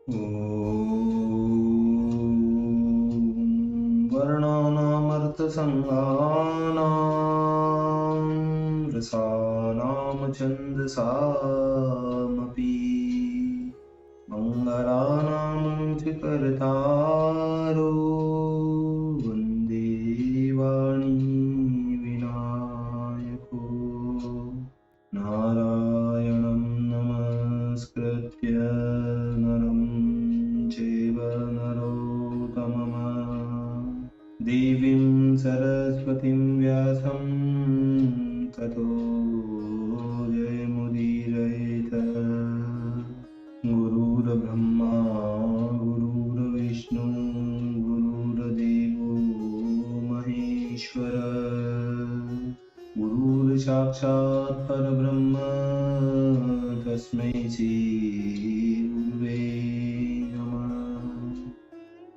वर्णानामर्थसङ्गानां रसानां छन्दसामपि मङ्गलानां च कर्तारो वन्दे वाणी विनायको नारायणं नमस्कृत्य नरं चैव नरोत्तमम् देवीं सरस्वतीं व्यासं ततो जयमुदीरयेत्। गुरुर्ब्रह्मा गुरुर्विष्णु गुरुर्देवो महेश्वर गुरुर्साक्षात् परब्रह्म तस्मै श्री गुरुवे नमः।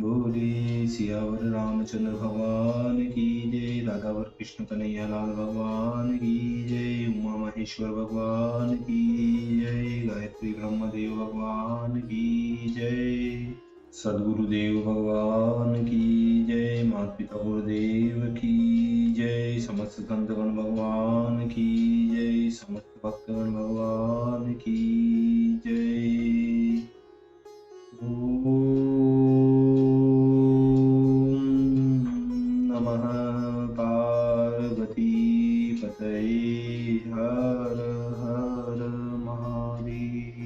बोले सियावर रामचंद्र भगवान की जय, राधावर कृष्ण कन्हैया लाल भगवान की जय, उमा महेश्वर भगवान की जय, गायत्री ब्रह्मदेव भगवान की जय, सद्गुरुदेव भगवान की जय, माता पिता गुरुदेव की जय, समस्त संतगण भगवान की जय, समस्त भक्तगण भगवान की जय। पार्वती पतये हर हर महादेव।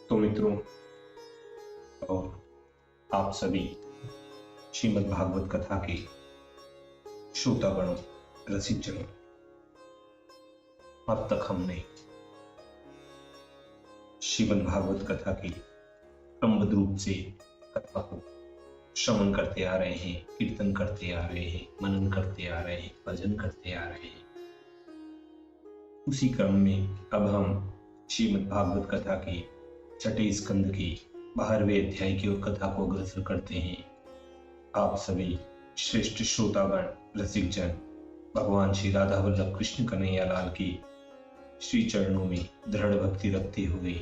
तो मित्रों और आप सभी श्रीमद् भागवत कथा के श्रोतागणों रसिक जनों, अब तक हमने श्रीमद् भागवत कथा की क्रमबद्ध रूप से कथा को श्रवण करते आ रहे हैं, कीर्तन करते आ रहे हैं, मनन करते आ रहे हैं, भजन करते आ रहे हैं। उसी क्रम में अब हम श्रीमद् भागवत कथा के छठे स्कंद के 12वें अध्याय की ओर कथा को अग्रसर करते हैं। आप सभी श्रेष्ठ श्रोतागण रसिक जन भगवान श्री राधा वल्लभ कृष्ण कन्हैया लाल की श्री चरणों में दृढ़ भक्ति रखते हुए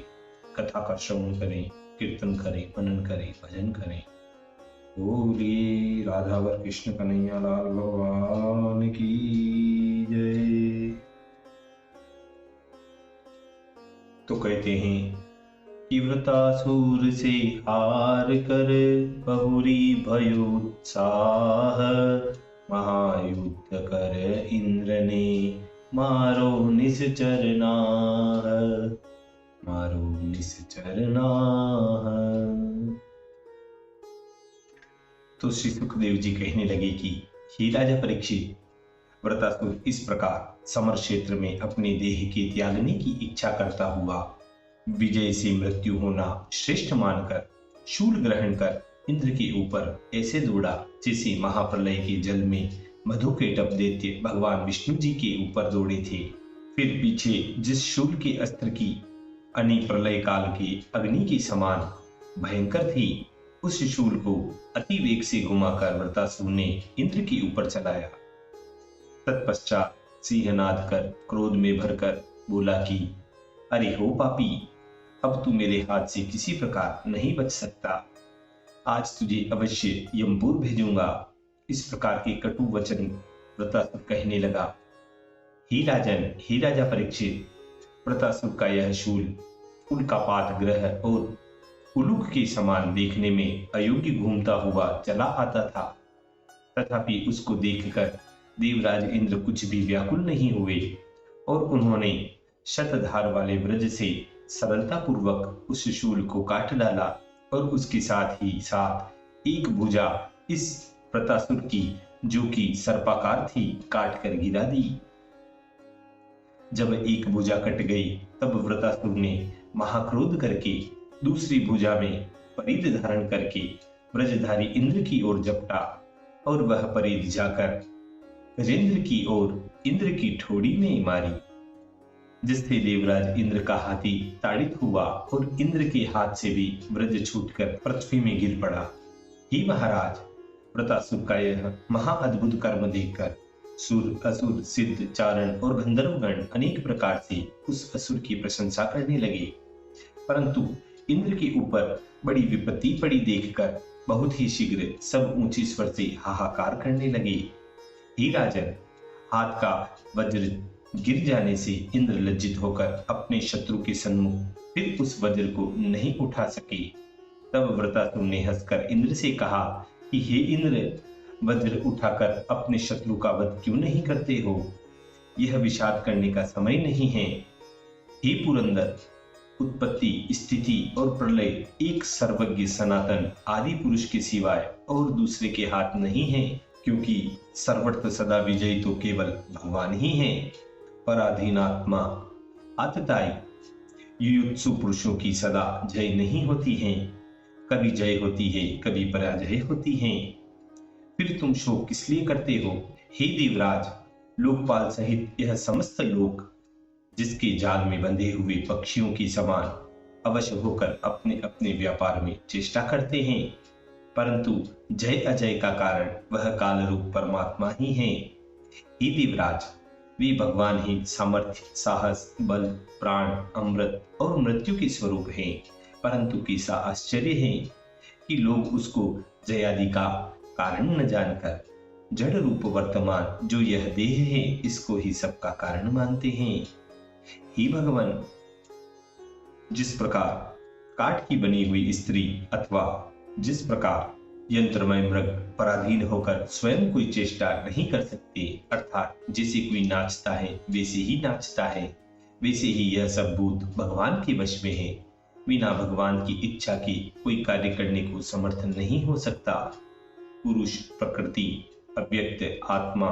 कथा का श्रवण करें, कीर्तन करें, मनन करें, भजन करें। बोलिए राधावर कृष्ण कन्हैया लाल भगवान की जय। तो कहते हैं कि वृतासुर से हार कर बहुरी भयोत्साह महायुद्ध कर इंद्र ने मारो निश्चर नाह, मारो निश्चर नाह। तो श्री सुखदेव जी कहने लगे कि हे राजा परीक्षित, वृतासुर इस प्रकार समर क्षेत्र में अपने देह के त्यागने की इच्छा करता हुआ विजय से मृत्यु होना श्रेष्ठ मानकर शूल ग्रहण कर इंद्र के ऊपर ऐसे दौड़ा जैसे महाप्रलय के जल में मधु के टप देते भगवान विष्णु जी के ऊपर दौड़े थे। फिर पीछे जिस शूल के अस्त्र की अनि प्रलय काल के अग्नि के समान भयंकर थी, उस शूल को अति वेग से घुमाकर वृतासुर ने इंद्र के ऊपर चलाया। तत्पश्चात सिंहनाद कर क्रोध में भरकर बोला कि अरे हो पापी, अब तू मेरे हाथ से किसी प्रकार नहीं बच सकता। आज तुझे अवश्य यमपुर भेजूंगा। इस प्रकार के कटु वचन वृतासुर कहने लगा। हे राजन, हे राजा परीक्षित, वृतासुर का यह शूल उल्कापात ग्रह और उलूक के समान देखने में अयोग्य घूमता हुआ चला आता था। तथापि उसको देखकर देवराज इंद्र कुछ भी व्याकुल नहीं हुए और उन्होंने शतधार वाले वज्र से सरलता पूर्वक उस शूल को काट डाला और उसके साथ ही साथ एक भुजा इस वृतासुर की, जो कि सर्पाकार थी, काट कर गिरा दी। जब एक भुजा कट गई तब वृतासुर ने महाक्रोध करके दूसरी भुजा में परिध धारण करके ब्रजधारी इंद्र की ओर झपटा और वह परिध जाकर गजेंद्र की ओर इंद्र की ठोड़ी में मारी, जिससे देवराज इंद्र का हाथी ताड़ित हुआ और इंद्र के हाथ से भी ब्रज छूटकर पृथ्वी में गिर पड़ा। हे महाराज, वृतासुर का यह महाअद्भुत कर्म देखकर सुर, असुर, सिद्ध, चारण और गंधर्वगण अनेक प्रकार से उस असुर की प्रशंसा करने लगे, परंतु इंद्र के ऊपर बड़ी विपत्ति पड़ी देखकर बहुत ही शीघ्र सब ऊंचे स्वर से हाहाकार करने लगे। हे राजन, हाथ का वज्र गिर जाने से इंद्र लज्जित होकर अपने शत्रु के सन्मुख फिर उस वज्र को नहीं उठा सके। तब वृत्रासुर ने हंसकर इंद्र से कहा कि हे इंद्र, वज्र उठाकर अपने शत्रु का वध क्यों नहीं करते हो? यह विषाद करने का समय नहीं है। हे पुरंदर, उत्पत्ति, स्थिति और प्रलय एक सर्वज्ञ सनातन आदि पुरुष के सिवाय और दूसरे के हाथ नहीं है, क्योंकि सर्वत्र सदा विजयी तो केवल भगवान ही हैं। पराधीनात्मा आतताई युयुत्सु पुरुषों की सदा जय नहीं होती है, कभी जय होती है, कभी पराजय होती है। फिर तुम शोक किस लिए करते हो? हे देवराज, लोकपाल सहित यह समस्त लोक जिसके जाल में बंधे हुए पक्षियों की समान अवश्य होकर अपने अपने व्यापार में चेष्टा करते हैं, परंतु जय अजय का कारण वह काल रूप परमात्मा ही है। हे देवराज, वे भगवान ही सामर्थ्य, साहस, बल, प्राण, अमृत और मृत्यु के स्वरूप हैं, परंतु कैसा आश्चर्य है कि लोग उसको जयादि का कारण न जानकर जड़ रूप वर्तमान जो यह देह है इसको ही सबका कारण मानते हैं। हे भगवान, जिस प्रकार काठ की बनी हुई स्त्री अथवा जिस प्रकार यंत्रमय मृग पराधीन होकर स्वयं कोई चेष्टा नहीं कर सकते, अर्थात जैसे कोई नाचता है वैसे ही नाचता है, वैसे ही यह सब भूत भगवान के वश में है। बिना भगवान की इच्छा के कोई कार्य करने को समर्थ नहीं हो सकता। पुरुष, प्रकृति, अव्यक्त आत्मा,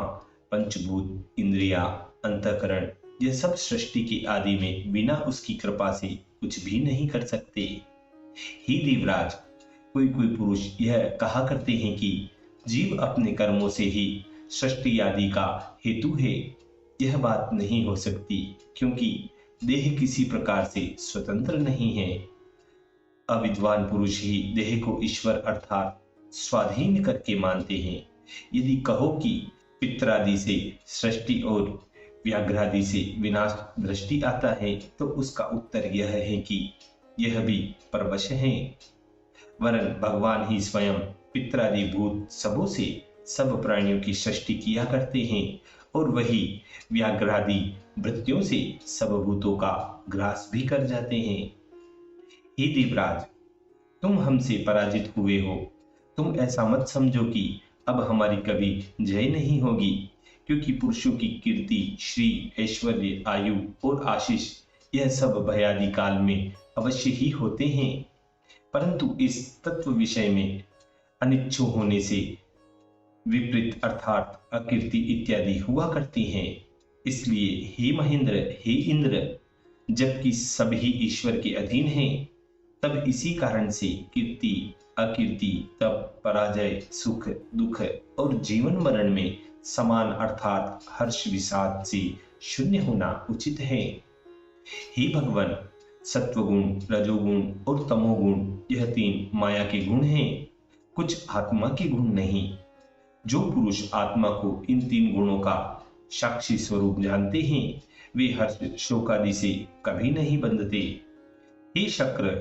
पंचभूत, इंद्रिया, अंतःकरण, यह सब सृष्टि की आदि में बिना उसकी कृपा से कुछ भी नहीं कर सकते। हे देवराज, कोई कोई पुरुष यह कहा करते हैं कि जीव अपने कर्मों से ही सृष्टि आदि का हेतु है। यह बात नहीं हो सकती, क्योंकि देह किसी प्रकार से स्वतंत्र नहीं है। अविद्वान पुरुष ही देह को ईश्वर अर्थात स्वाधीन करके मानते हैं। यदि कहो कि पितरादि से सृष्टि और व्याघ्रादि से विनाश दृष्टि आता है, तो उसका उत्तर यह है कि यह भी परवश है। वरन भगवान ही स्वयं पितरादि भूत सबों से सब प्राणियों की सृष्टि किया करते हैं, और वही व्याघ्रादि भृत्यों से सब भूतों का ग्रास भी कर जाते हैं। हे देवराज, तुम हमसे पराजित हुए हो। तुम ऐसा मत समझो कि अब हमारी कभी जय नहीं होगी, क्योंकि पुरुषों की कीर्ति, श्री, ऐश्वर्य, आयु और आशीष यह सब भयादि काल में अवश्य ही होते हैं, परंतु इस तत्व विषय में अनिच्छो होने से विपरीत अर्थात अकीर्ति इत्यादि हुआ करती हैं। इसलिए हे महेंद्र, हे इंद्र, जबकि सभी ईश्वर के अधीन हैं, तब इसी कारण से कीर्ति, अकीर्ति, तप, पराजय, सुख, दुख और जीवन मरण में समान अर्थात हर्ष विषाद से शून्य होना उचित है। हे भगवान, सत्वगुण, रजोगुण और तमोगुण यह तीन माया के गुण हैं, कुछ आत्मा के गुण नहीं। जो पुरुष आत्मा को इन तीन गुणों का साक्षी स्वरूप जानते हैं, वे हर्ष शोकादि से कभी नहीं बंधते। हे शक्र,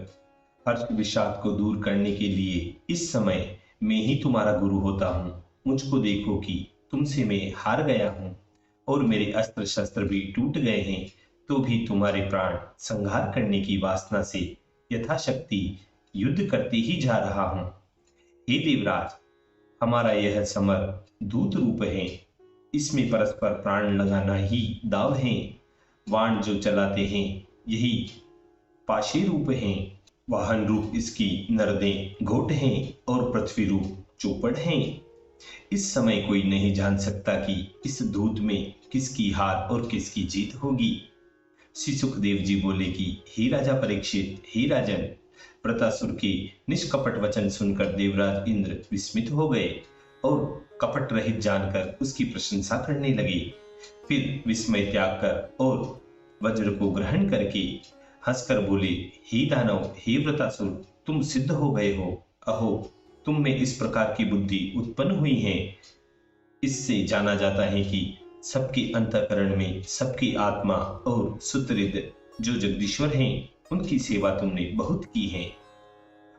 हर्ष विषाद को दूर करने के लिए इस समय मैं ही तुम्हारा गुरु होता हूँ। मुझको देखो कि तुमसे मैं हार गया हूँ और मेरे अस्त्र शस्त्र भी टूट गए हैं, तो भी तुम्हारे प्राण संहार करने की वासना से यथाशक्ति युद्ध करते ही जा रहा हूँ। हे देवराज, हमारा यह समर दूत रूप है, इसमें परस्पर प्राण लगाना ही दाव है। वाण जो चलाते हैं यही पाशे रूप हैं, वाहन रूप इसकी नरदें घोट हैं और पृथ्वी रूप चौपड़ हैं। इस समय कोई नहीं जान सकता कि इस दूत में किसकी हार और किसकी जीत होगी। श्री सुखदेव जी बोले कि हे राजा परीक्षित, हे राजन, वृत्रासुर के निष्कपट वचन सुनकर देवराज इंद्र विस्मित हो गए और कपट रहित जानकर उसकी प्रशंसा करने लगे। फिर विस्मय त्याग कर और वज्र को ग्रहण करके हंसकर बोले, हे दानव, हे वृत्रासुर, तुम सिद्ध हो गए हो। अहो, तुम में इस प्रकार की बुद्धि उत्पन्न हुई है, इससे जाना जाता है कि सबके अंतःकरण में सबकी आत्मा और सुहृद जो जगदीश्वर हैं उनकी सेवा तुमने बहुत की है।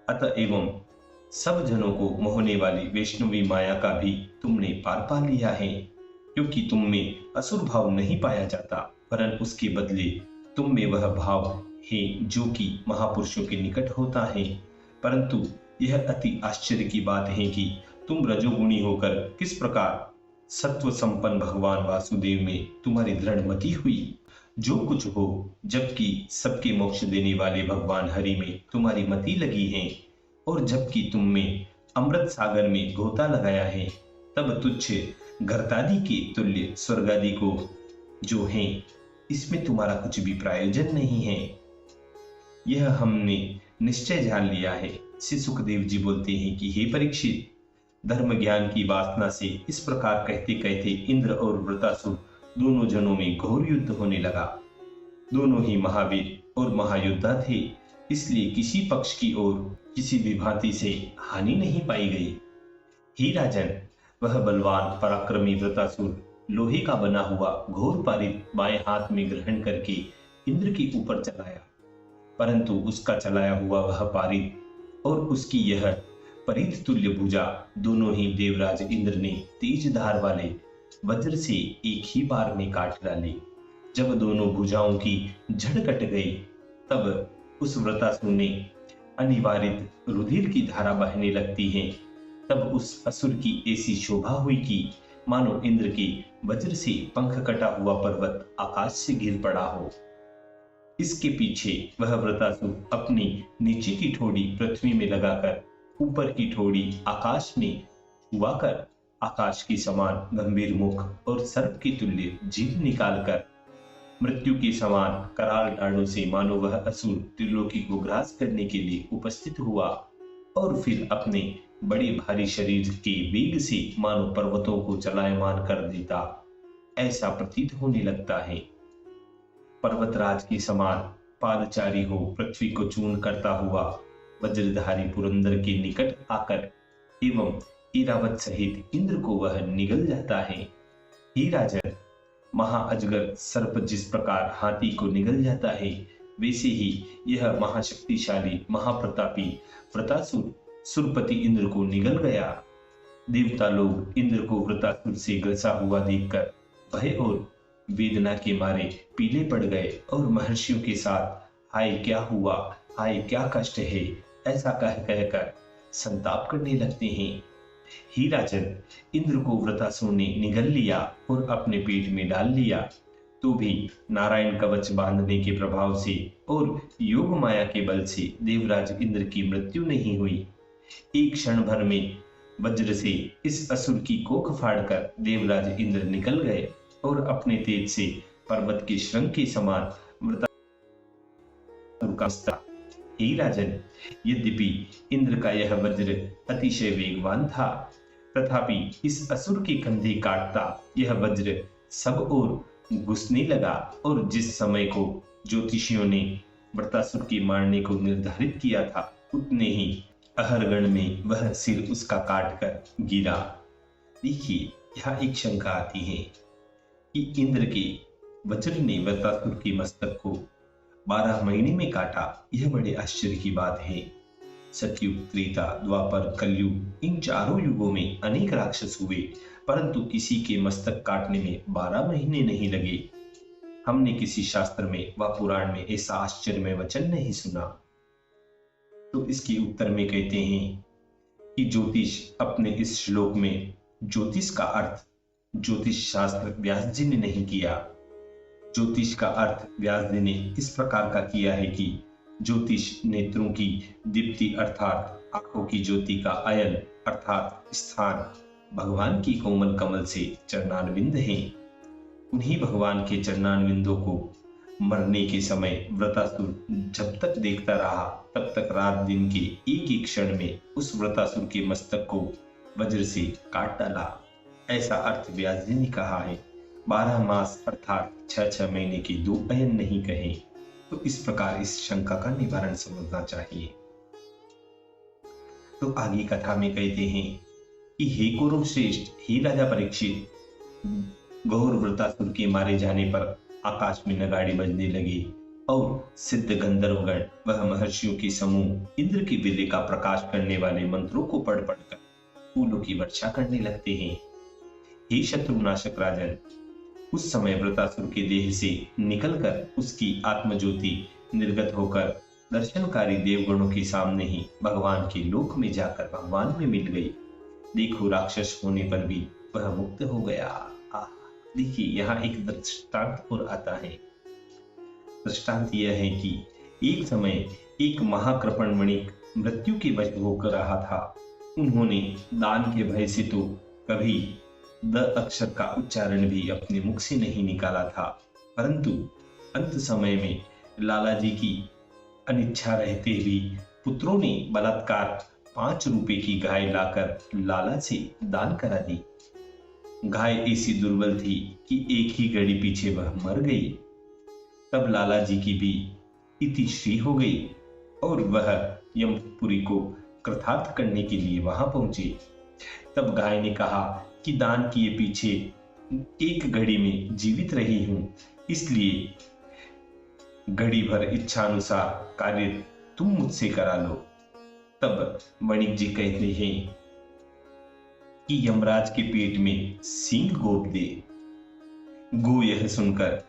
अतः एवं सब जनों को मोहने वाली वैष्णवी माया का भी तुमने पार पा लिया है, क्योंकि तुम में असुर भाव नहीं पाया जाता, परंतु उसके बदले तुम में वह भाव है जो कि महापुरुषों के निकट होता है। परंतु यह अति आश्चर्य की बात है कि तुम रजोगुणी होकर किस प्रकार सत्व संपन्न भगवान वासुदेव में तुम्हारी दृढ़ मति हुई। जो कुछ हो, जबकि सबके मोक्ष देने वाले भगवान हरि में तुम्हारी मति लगी है, और जबकि तुम में अमृत सागर में गोता लगाया है, तब तुच्छ घरतादि के तुल्य स्वर्गादि को जो है, इसमें तुम्हारा कुछ भी प्रयोजन नहीं है। यह हमने निश्चय जान लिया है। श्री सुखदेव जी बोलते हैं कि हे परीक्षित, धर्म ज्ञान की वासना से इस प्रकार कहते कहते इंद्र और वृतासुर दोनों जनों में घोर युद्ध होने लगा। दोनों ही महावीर और महायोद्धा थे, इसलिए किसी पक्ष की ओर किसी भी भांति से हानि नहीं पाई गई। ही राजन, वह बलवान पराक्रमी वृतासुर लोहे का बना हुआ घोर पारित बाएं हाथ में ग्रहण करके इंद्र के ऊपर चलाया, परंतु उसका चलाया हुआ वह पारित और उसकी यह परित तुल्य भुजा दोनों ही देवराज इंद्र ने तेज धार वाले वज्र से एक ही बार में काट डाली। जब दोनों भुजाओं की जड़ कट गई, तब उस वृतासुर ने अनिवारित रुधिर की धारा बहने लगती है। तब उस असुर की ऐसी शोभा हुई कि मानो इंद्र के वज्र से पंख कटा हुआ पर्वत आकाश से गिर पड़ा हो। इसके पीछे वह वृतासुर अपनी नीचे की ठोड़ी पृथ्वी में लगाकर ऊपर की ठोड़ी आकाश में छुआकर आकाश के समान गंभीर मुख और सर्प के तुल्य जीभ निकालकर मृत्यु के समान कराल डालों से मानो वह असुर त्रिलोकी को ग्रास करने के लिए उपस्थित हुआ, और फिर अपने बड़े भारी शरीर के वेग से मानो पर्वतों को चलायमान कर देता, ऐसा प्रतीत होने लगता है। पर्वतराज के समान पादचारी हो पृथ्वी को चूर्ण करता हुआ वज्रधारी पुरंदर के निकट आकर एवं इरावत सहित इंद्र को वह निगल जाता है। ही राजन, महाअजगर सर्प जिस प्रकार हाथी को निगल जाता है, वैसे ही यह महाशक्तिशाली महाप्रतापी वृतासुर सुरपति इंद्र को निगल गया। देवता लोग इंद्र को वृतासुर से ग्रसा हुआ देखकर भय और वेदना के मारे पीले पड़ गए और महर्षियों के साथ हाय क्या हुआ, हाय क्या कष्ट है, ऐसा कह कहकर संताप करने लगते हैं। ही राजन, इंद्र को वृतासुर ने निगल लिया और अपने पेट में डाल लिया, तो भी नारायण कवच बांधने के प्रभाव से और योग माया के बल से देवराज इंद्र की मृत्यु नहीं हुई। एक क्षण भर में वज्र से इस असुर की कोख फाड़कर देवराज इंद्र निकल गए और अपने तेज से पर्वत के श्रृंग के समान वृतासुर का मस्तक। हे राजन, यद्यपि इंद्र का यह वज्र अतिशय वेगवान था, तथापि इस असुर के कंधे काटता यह वज्र सब ओर घुसने लगा, और जिस समय को ज्योतिषियों ने वृतासुर के मारने को निर्धारित किया था, उतने ही अहरगण में वह सिर उसका काटकर गिरा। देखिए, यहाँ एक शंका आती है कि इंद्र के वज्र ने वृतासुर के मस्तक को 12 महीने में काटा। यह बड़े आश्चर्य की बात है। सतयुग, त्रेता, द्वापर, कलयुग, इन चारों युगों में अनेक राक्षस हुए, परंतु किसी के मस्तक काटने में 12 महीने नहीं लगे। हमने किसी शास्त्र में व पुराण में ऐसा आश्चर्यमय वचन नहीं सुना। तो इसके उत्तर में कहते हैं कि ज्योतिष अपने इस श्लोक में ज्योतिष का अर्थ ज्योतिष शास्त्र व्यास जी ने नहीं किया। ज्योतिष का अर्थ व्यास जी ने इस प्रकार का किया है कि ज्योतिष नेत्रों की दीप्ति अर्थात आंखों की ज्योति का अयन अर्थात स्थान भगवान की कोमल कमल से चरणारविंद है। उन्हीं भगवान के चरणारविंदों को मरने के समय वृतासुर जब तक देखता रहा, तब तक रात दिन के एक एक क्षण में उस वृतासुर के मस्तक को वज्र से काट डाला। ऐसा अर्थ व्यास जी ने कहा है। 12 मास अर्थात 6 महीने के 2 अयन नहीं कहे। तो इस प्रकार इस शंका का निवारण समझना चाहिए। तो आगे कथा में कहते हैं कि हे कौरव श्रेष्ठ, हे राजा परीक्षित, घोर वृतासुर के मारे जाने पर आकाश में नगाड़े बजने लगे और सिद्ध गंधर्वगण वह महर्षियों के समूह इंद्र की विद्या का प्रकाश करने वाले मंत्रों को पढ़ पढ़कर फूलों की वर्षा करने लगते हैं। हे शत्रुनाशक राजन, उस समय वृतासुर के देह से निकलकर उसकी आत्मज्योति निर्गत होकर दर्शनकारी देवगणों के सामने ही भगवान के लोक में जाकर भगवान में मिल गई। देखो, राक्षस होने पर भी वह मुक्त हो गया। देखिए, यहाँ एक दृष्टांत और आता है। दृष्टांत यह है कि एक समय एक महाकृपण वणिक मृत्यु के वश होकर रहा था। उन्होंने दान के भय से तो कभी द अक्षर का उच्चारण भी अपने मुख से नहीं निकाला था, परंतु अंत समय में लाला जी की अनिच्छा रहते भी पुत्रों ने बलात्कार 5 रुपए की गाय लाकर लाला से दान करा दी। गाय ऐसी दुर्बल थी कि एक ही घड़ी पीछे वह मर गई। तब लाला जी की भी इतिश्री हो गई और वह यमपुरी को कृतार्थ करने के लिए वहां पहुंचे। तब गाय ने कहा कि दान किए पीछे एक घड़ी में जीवित रही हूं, इसलिए घड़ी भर इच्छानुसार कार्य तुम मुझसे करा लो। तब वणिक जी कहते हैं कि यमराज के पेट में सींग गोप दे। गो यह सुनकर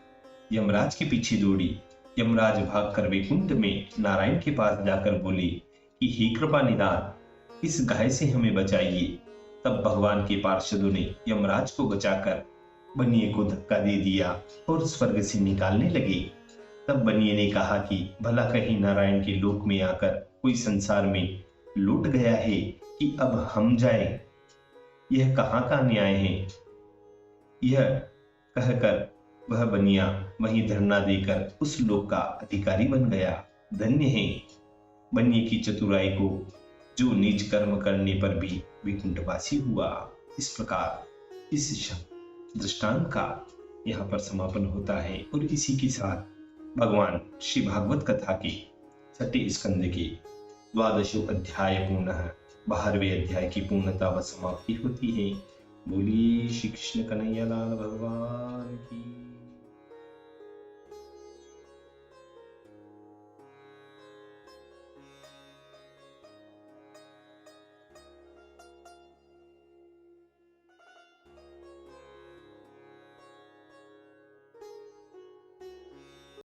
यमराज के पीछे दौड़ी। यमराज भागकर वैकुंठ में नारायण के पास जाकर बोले कि हे कृपा निदान, इस गाय से हमें बचाइए। तब भगवान के पार्षदों ने यमराज को बचाकर बनिए को धक्का दे दिया और स्वर्ग से निकालने लगे। तब बनिए ने कहा कि भला कहीं नारायण के लोक में आकर कोई संसार में लौट गया है कि अब हम जाएं? यह कहाँ का न्याय है? यह कहकर वह बनिया वहीं धरना देकर उस लोक का अधिकारी बन गया। धन्य है बनिए की चतुराई को, जो नीच कर्म करने पर भी वैकुंठवासी हुआ। इस प्रकार इस दृष्टांत का यहाँ पर समापन होता है और इसी के साथ भगवान श्री भागवत कथा के 6 स्कंद के 12 अध्याय पूर्णः 12वें अध्याय की पूर्णता व समाप्ति होती है। बोलिए श्री कृष्ण कन्हैया लाल भगवान की।